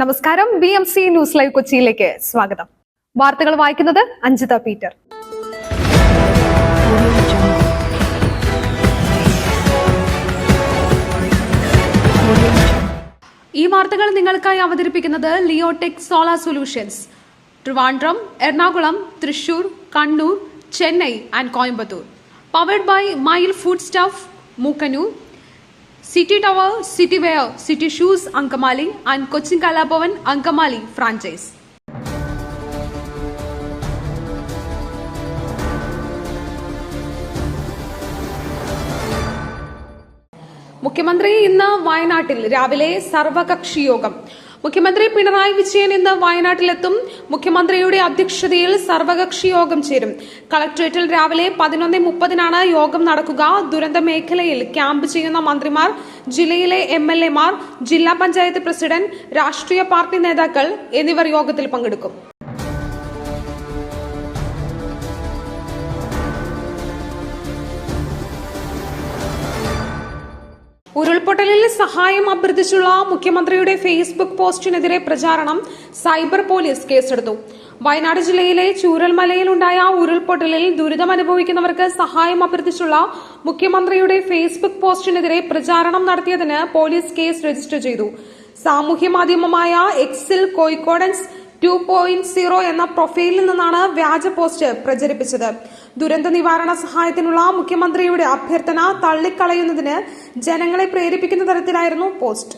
നമസ്കാരം. BMC news live കൊച്ചിയിലേക്ക് സ്വാഗതം. വാർത്തകൾ വായിക്കുന്നത് അഞ്ജിത പീറ്റർ. ഈ വാർത്തകൾ നിങ്ങൾക്കായി അവതരിപ്പിക്കുന്നത് Leotech solar solutions, Trivandrum, Ernakulam, Thrissur, Kannur, Chennai and Coimbatore. Powered by mile food stuff, Mookkannoor, City Tower, City Wear, City Shoes, Ankamali and Cochin Kalapavan, Ankamali franchise. മുഖ്യമന്ത്രി ഇന്ന് വയനാട്ടിൽ രാവിലെ സർവകക്ഷി യോഗം. മുഖ്യമന്ത്രി പിണറായി വിജയൻ ഇന്ന് വയനാട്ടിലെത്തും. മുഖ്യമന്ത്രിയുടെ അധ്യക്ഷതയിൽ സർവകക്ഷി യോഗം ചേരും. കളക്ടറേറ്റിൽ രാവിലെ 11:30 യോഗം നടക്കുക. ദുരന്ത മേഖലയിൽ ക്യാമ്പ് ചെയ്യുന്ന മന്ത്രിമാർ, ജില്ലയിലെ MLA മാർ, ജില്ലാ പഞ്ചായത്ത് പ്രസിഡന്റ്, രാഷ്ട്രീയ പാർട്ടി നേതാക്കൾ എന്നിവർ യോഗത്തിൽ പങ്കെടുക്കും. ഉരുൾപൊട്ടലിൽ സഹായം അഭ്യർത്ഥിച്ചുള്ള മുഖ്യമന്ത്രിയുടെ ഫേസ്ബുക്ക് പോസ്റ്റിനെതിരെ പ്രചാരണം. സൈബർ പോലീസ് കേസെടുത്തു. വയനാട് ജില്ലയിലെ ചൂരൽമലയിലുണ്ടായ ഉരുൾപൊട്ടലിൽ ദുരിതമനുഭവിക്കുന്നവർക്ക് സഹായം അഭ്യർത്ഥിച്ചുള്ള മുഖ്യമന്ത്രിയുടെ ഫേസ്ബുക്ക് പോസ്റ്റിനെതിരെ പ്രചാരണം നടത്തിയതിന് പോലീസ് കേസ് രജിസ്റ്റർ ചെയ്തു. സാമൂഹ്യ മാധ്യമമായ എക്സിൽ കോഴിക്കോടൻസ് 2.0 എന്ന പ്രൊഫൈലിൽ നിന്നാണ് വ്യാജ പോസ്റ്റ് പ്രചരിപ്പിച്ചത്. ദുരന്ത നിവാരണ സഹായത്തിനുള്ള മുഖ്യമന്ത്രിയുടെ അഭ്യർത്ഥന തള്ളിക്കളയുന്നതിന് ജനങ്ങളെ പ്രേരിപ്പിക്കുന്ന തരത്തിലായിരുന്നു പോസ്റ്റ്.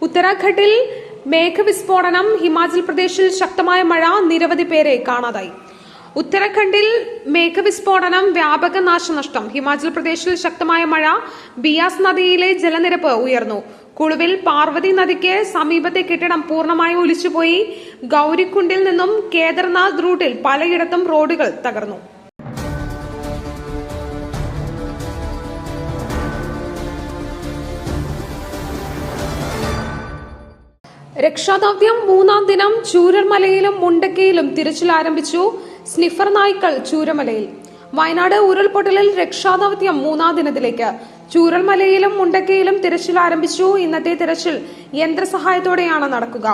ഉത്തരാഖണ്ഡിൽ മേഘവിസ്ഫോടനം. ഹിമാചൽ പ്രദേശിൽ ശക്തമായ മഴ, നിരവധി പേരെ കാണാതായി. ഉത്തരാഖണ്ഡിൽ മേഘവിസ്ഫോടനം, വ്യാപക നാശനഷ്ടം. ഹിമാചൽ പ്രദേശിൽ ശക്തമായ മഴ. ബിയാസ് നദിയിലെ ജലനിരപ്പ് ഉയർന്നു. കുളുവിൽ പാർവതി നദിക്ക് സമീപത്തെ കെട്ടിടം പൂർണ്ണമായി ഒലിച്ചുപോയി. ഗൌരിക്കുണ്ടിൽ നിന്നും കേദർനാഥ് റൂട്ടിൽ പലയിടത്തും റോഡുകൾ തകർന്നു. രക്ഷാദൌത്യം 3-ാം ദിനം. ചൂരൽമലയിലും മുണ്ടക്കയിലും തിരച്ചിൽ ആരംഭിച്ചു. സ്നിഫർ നായ്ക്കൾ ചൂരൽമലയിൽ. വയനാട് ഉരുൾപൊട്ടലിൽ രക്ഷാദൌത്യം 3-ാം ദിനത്തിലേക്ക്. ചൂരൽമലയിലും മുണ്ടക്കയിലും തിരച്ചിൽ ആരംഭിച്ചു. ഇന്നത്തെ തിരച്ചിൽ യന്ത്രസഹായത്തോടെയാണ് നടക്കുക.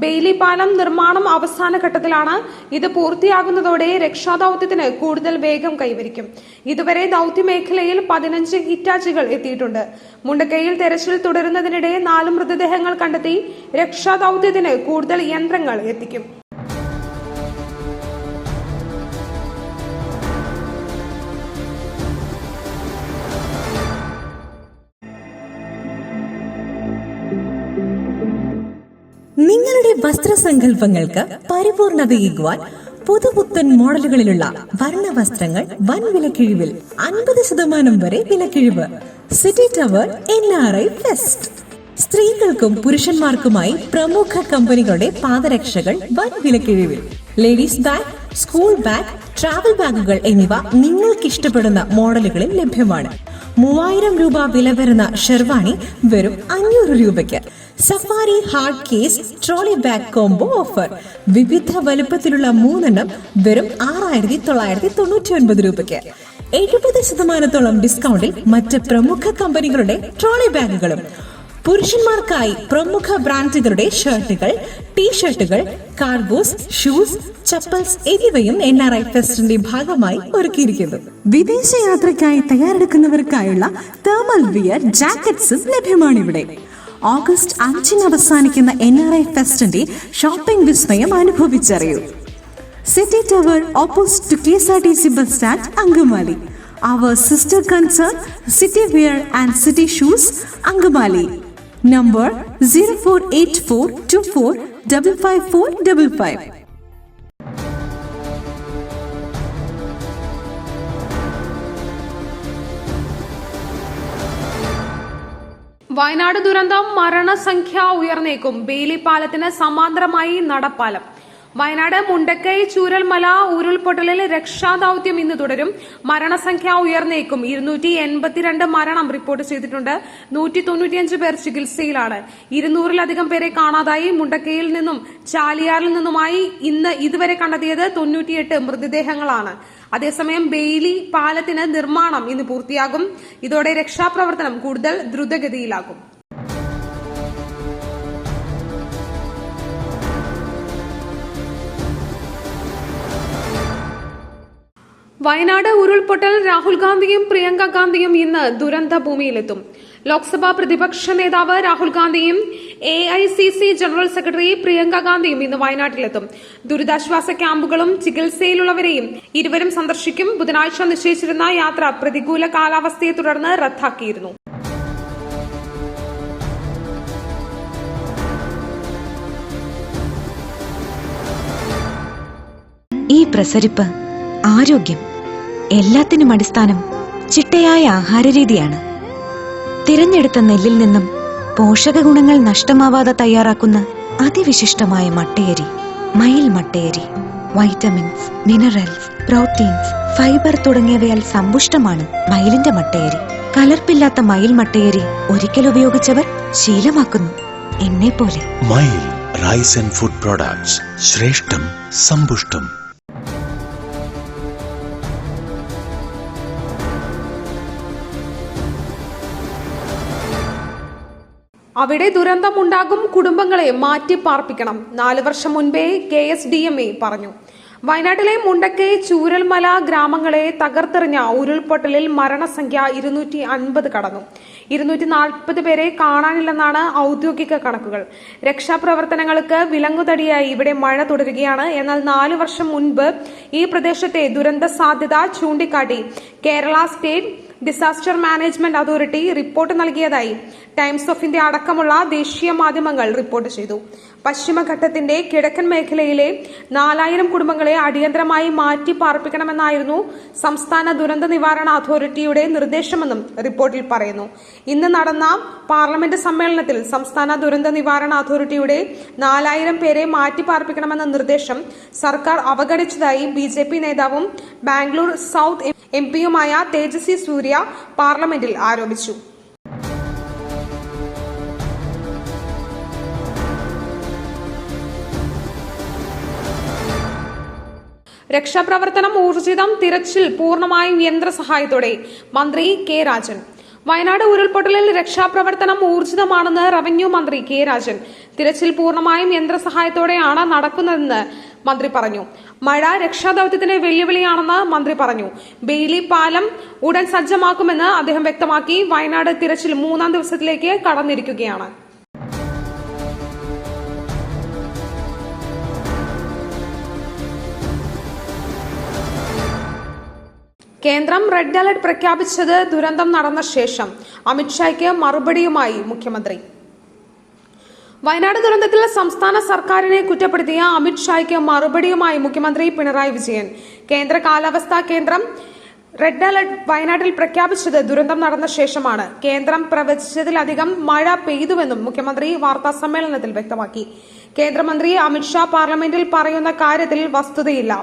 ബെയിലി പാലം നിർമ്മാണം അവസാന ഘട്ടത്തിലാണ്. ഇത് പൂർത്തിയാകുന്നതോടെ രക്ഷാദൌത്യത്തിന് കൂടുതൽ വേഗം കൈവരിക്കും. ഇതുവരെ ദൌത്യമേഖലയിൽ 15 ഹിറ്റാച്ചികൾ എത്തിയിട്ടുണ്ട്. മുണ്ടക്കയിൽ തെരച്ചിൽ തുടരുന്നതിനിടെ 4 മൃതദേഹങ്ങൾ കണ്ടെത്തി. രക്ഷാദൌത്യത്തിന് കൂടുതൽ യന്ത്രങ്ങൾ എത്തിക്കും. നിങ്ങളുടെ വസ്ത്രസങ്കല്പങ്ങൾക്ക് പരിപൂർണതയേകുവാൻ പുതുപുത്തൻ മോഡലുകളിലുള്ള വർണ്ണ വസ്ത്രങ്ങൾ വൻ വിലക്കിഴിവിൽ 50% വരെ വിലക്കിഴിവ്. City tower NRI fest. സ്ത്രീകൾക്കും പുരുഷന്മാർക്കുമായി പ്രമുഖ കമ്പനികളുടെ പാദരക്ഷകൾ വൻ വിലക്കിഴിവിൽ. Ladies bag, school bag, travel ബാഗുകൾ എന്നിവ നിങ്ങൾക്ക് ഇഷ്ടപ്പെടുന്ന മോഡലുകളിൽ ലഭ്യമാണ്. 3000 രൂപ വില വരുന്ന ഷെർവാണി വെറും 500 രൂപയ്ക്ക്. Safari hard case trolley bag combo offer വിവിധ വലുപ്പത്തിലുള്ള 3 വെറും 6999 രൂപയ്ക്ക്. 70% ഡിസ്കൗണ്ടിൽ മറ്റ് പ്രമുഖ കമ്പനികളുടെ ട്രോളി ബാഗുകളും. പുരുഷന്മാർക്കായി പ്രമുഖ ബ്രാൻഡുകളുടെ ഷർട്ടുകൾ, ടീഷർട്ടുകൾ, കാർഗോസ്, ഷൂസ്, ചപ്പൽസ് എന്നിവയും NRI ഫെസ്റ്റിന്റെ ഭാഗമായി ഒരുക്കിയിരിക്കുന്നു. വിദേശയാത്രയ്ക്കായി തയ്യാറെടുക്കുന്നവർക്കായുള്ള തേർമൽ വിയർ ജാക്കറ്റ്സും ലഭ്യമാണിവിടെ. ഓഗസ്റ്റ് 5 അവസാനിക്കുന്ന NRI ഫെസ്റ്റിന്റെ ഷോപ്പിംഗ് വിസ്മയം അനുഭവിച്ചറിയൂ. City tower opposite to KSRTC bus stand, Angamaly. Our sister concern, City Wear and City Shoes, Angamali. Number 048424555555. Wayanad ദുരന്തം മരണസംഖ്യ ഉയർന്നേക്കും. ബെയിലി പാലത്തിന് സമാന്തരമായി നടപ്പാലം. വയനാട് മുണ്ടക്കൈ ചൂരൽമല ഉരുൾപൊട്ടലിൽ രക്ഷാദൌത്യം ഇന്ന് തുടരും. മരണസംഖ്യ ഉയർന്നേക്കും. 282 മരണം റിപ്പോർട്ട് ചെയ്തിട്ടുണ്ട്. 195 പേർ ചികിത്സയിലാണ്. 200-ലധികം പേരെ കാണാതായി. മുണ്ടക്കൈയിൽ നിന്നും ചാലിയാറിൽ നിന്നുമായി ഇന്ന് ഇതുവരെ കണ്ടെത്തിയത് 98 മൃതദേഹങ്ങളാണ്. അതേസമയം ബെയിലി പാലത്തിന് നിർമ്മാണം ഇന്ന് പൂർത്തിയാകും. ഇതോടെ രക്ഷാപ്രവർത്തനം കൂടുതൽ ദ്രുതഗതിയിലാകും. വയനാട് ഉരുൾപൊട്ടൽ. രാഹുൽ ഗാന്ധിയും പ്രിയങ്ക ഗാന്ധിയും ഇന്ന് ദുരന്ത ഭൂമിയിലെത്തും. ലോക്സഭാ പ്രതിപക്ഷ നേതാവ് രാഹുൽ ഗാന്ധിയും AICC ജനറൽ സെക്രട്ടറി പ്രിയങ്ക ഗാന്ധിയും ഇന്ന് വയനാട്ടിലെത്തും. ദുരിതാശ്വാസ ക്യാമ്പുകളും ചികിത്സയിലുള്ളവരെയും ഇരുവരും സന്ദർശിക്കും. ബുധനാഴ്ച നിശ്ചയിച്ചിരുന്ന യാത്ര പ്രതികൂല കാലാവസ്ഥയെ തുടർന്ന് റദ്ദാക്കിയിരുന്നു. ഈ പ്രസരിപ്പ്, ആരോഗ്യം, എല്ലാത്തിനും അടിസ്ഥാനം ചിട്ടയായ ആഹാരരീതിയാണ്. തിരഞ്ഞെടുത്ത നെല്ലിൽ നിന്നും പോഷക ഗുണങ്ങൾ നഷ്ടമാവാതെ തയ്യാറാക്കുന്ന അതിവിശിഷ്ടമായ മട്ടയരി, മയിൽ മട്ടയരി. വൈറ്റമിൻസ്, മിനറൽസ്, പ്രോട്ടീൻസ്, ഫൈബർ തുടങ്ങിയവയാൽ സമ്പുഷ്ടമാണ് മയിലിന്റെ മട്ടയരി. കലർപ്പില്ലാത്ത മയിൽ മട്ടയരി ഒരിക്കൽ ഉപയോഗിച്ചവർ ശീലമാക്കുന്നു, എന്നെപ്പോലെ. മയിൽ റൈസ് ആൻഡ് ഫുഡ് പ്രോഡക്ട്സ്, ശ്രേഷ്ഠം, സമ്പുഷ്ടം. അവിടെ ദുരന്തമുണ്ടാകും. കുടുംബങ്ങളെ മാറ്റിപ്പാർപ്പിക്കണം. 4 വർഷം മുൻപേ KSDMA പറഞ്ഞു. വയനാട്ടിലെ മുണ്ടക്കൈ ചൂരൽമല ഗ്രാമങ്ങളെ തകർത്തെറിഞ്ഞ ഉരുൾപൊട്ടലിൽ മരണസംഖ്യ 250 കടന്നു. 240 പേരെ കാണാനില്ലെന്നാണ് ഔദ്യോഗിക കണക്കുകൾ. രക്ഷാപ്രവർത്തനങ്ങൾക്ക് വിലങ്ങുതടിയായി ഇവിടെ മഴ തുടരുകയാണ്. എന്നാൽ 4 വർഷം മുൻപ് ഈ പ്രദേശത്തെ ദുരന്ത സാധ്യത ചൂണ്ടിക്കാട്ടി Kerala state disaster management authority report നൽകിയതായി ടൈംസ് ഓഫ് ഇന്ത്യ അടക്കമുള്ള ദേശീയ മാധ്യമങ്ങൾ റിപ്പോർട്ട് ചെയ്തു. പശ്ചിമഘട്ടത്തിന്റെ കിഴക്കൻ മേഖലയിലെ 4000 കുടുംബങ്ങളെ അടിയന്തരമായി മാറ്റി പാർപ്പിക്കണമെന്നായിരുന്നു സംസ്ഥാന ദുരന്ത നിവാരണ അതോറിറ്റിയുടെ നിർദ്ദേശമെന്നും റിപ്പോർട്ടിൽ പറയുന്നു. ഇന്ന് നടന്ന പാർലമെന്റ് സമ്മേളനത്തിൽ സംസ്ഥാന ദുരന്ത നിവാരണ അതോറിറ്റിയുടെ 4000 പേരെ മാറ്റി പാർപ്പിക്കണമെന്ന നിർദ്ദേശം സർക്കാർ അവഗണിച്ചതായി BJP നേതാവും ബാംഗ്ലൂർ സൌത്ത് MP-യുമായ തേജസ്വി സൂര്യ പാർലമെന്റിൽ ആരോപിച്ചു. രക്ഷാപ്രവർത്തനം ഊർജിതം. തിരച്ചിൽ പൂർണ്ണമായും യന്ത്രസഹായത്തോടെ. മന്ത്രി K. രാജൻ. വയനാട് ഉരുൾപൊട്ടലിൽ രക്ഷാപ്രവർത്തനം ഊർജിതമാണെന്ന് റവന്യൂ മന്ത്രി K. രാജൻ. തിരച്ചിൽ പൂർണ്ണമായും യന്ത്രസഹായത്തോടെയാണ് നടക്കുന്നതെന്ന് മന്ത്രി പറഞ്ഞു. മഴ രക്ഷാദൌത്യത്തിന് വെല്ലുവിളിയാണെന്ന് മന്ത്രി പറഞ്ഞു. ബെയിലി പാലം ഉടൻ സജ്ജമാക്കുമെന്ന് അദ്ദേഹം വ്യക്തമാക്കി. വയനാട് തിരച്ചിൽ 3-ാം ദിവസത്തിലേക്ക് കടന്നിരിക്കുകയാണ്. കേന്ദ്രം റെഡ് അലർട്ട് പ്രഖ്യാപിച്ചത് ദുരന്തം നടന്ന ശേഷം. അമിത്ഷായ്ക്ക് മറുപടിയുമായി മുഖ്യമന്ത്രി. വയനാട് ദുരന്തത്തിൽ സംസ്ഥാന സർക്കാരിനെ കുറ്റപ്പെടുത്തിയ അമിത്ഷായ്ക്ക് മറുപടിയുമായി മുഖ്യമന്ത്രി പിണറായി വിജയൻ. കേന്ദ്ര കാലാവസ്ഥാ കേന്ദ്രം റെഡ് അലർട്ട് വയനാട്ടിൽ പ്രഖ്യാപിച്ചത് ദുരന്തം നടന്ന ശേഷമാണ്. കേന്ദ്രം പ്രവചിച്ചതിലധികം മഴ പെയ്തുവെന്നും മുഖ്യമന്ത്രി വാർത്താ സമ്മേളനത്തിൽ വ്യക്തമാക്കി. കേന്ദ്രമന്ത്രി അമിത്ഷാ പാർലമെന്റിൽ പറയുന്ന കാര്യത്തിൽ വസ്തുതയില്ല.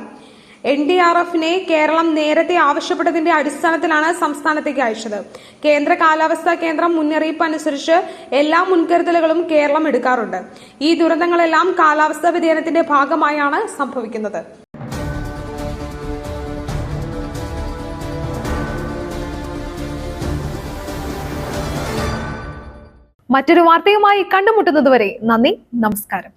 NDRFനെ കേരളം നേരത്തെ ആവശ്യപ്പെട്ടതിന്റെ അടിസ്ഥാനത്തിലാണ് സംസ്ഥാനത്തേക്ക് അയച്ചത്. കേന്ദ്ര കാലാവസ്ഥാ കേന്ദ്രം മുന്നറിയിപ്പ് അനുസരിച്ച് എല്ലാ മുൻകരുതലുകളും കേരളം എടുക്കാറുണ്ട്. ഈ ദുരന്തങ്ങളെല്ലാം കാലാവസ്ഥാ വ്യതിയാനത്തിന്റെ ഭാഗമായാണ് സംഭവിക്കുന്നത്. മറ്റൊരു വാർത്തയുമായി കണ്ടുമുട്ടുന്നതുവരെ നന്ദി, നമസ്കാരം.